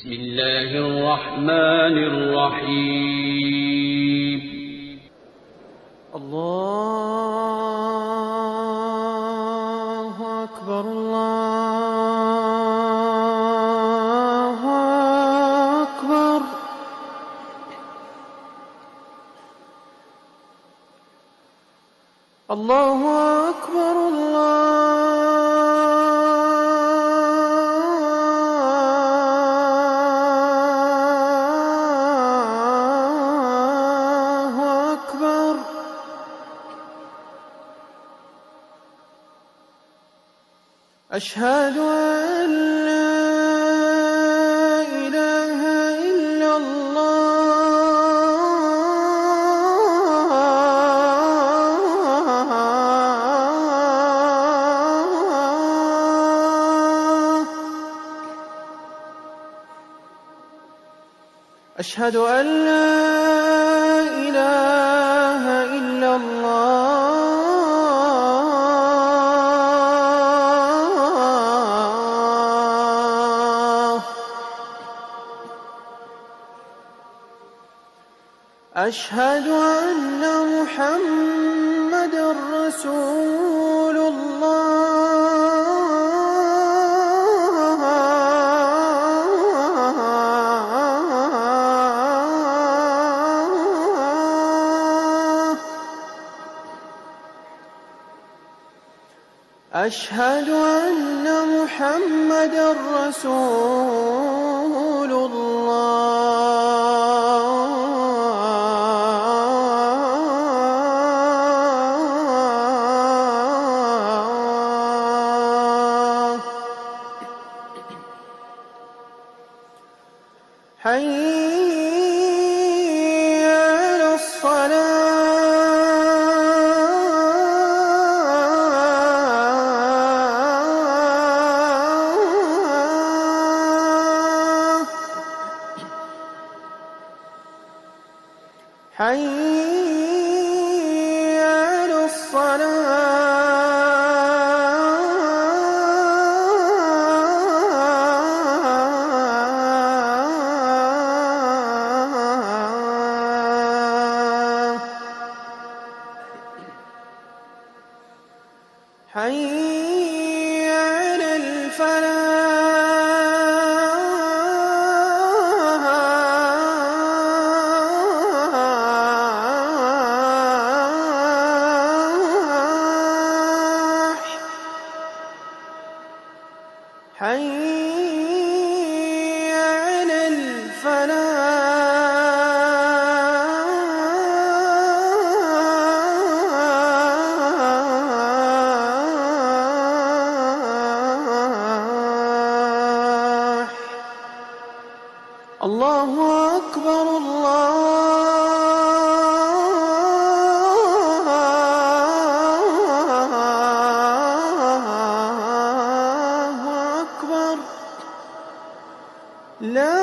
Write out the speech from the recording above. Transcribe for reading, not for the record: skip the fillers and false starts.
بسم الله الرحمن الرحيم. الله أكبر الله أكبر. الله أكبر الله أكبر. أشهد أن لا إله إلا الله. أشهد أن لا إله إلا الله. أشهد أن محمدًا رسول الله. أشهد أن محمدًا رسول الله. حي على الصلاة. حي على الصلاة. حي على الفلاح. حي على الفلاح. الله أكبر الله أكبر. لا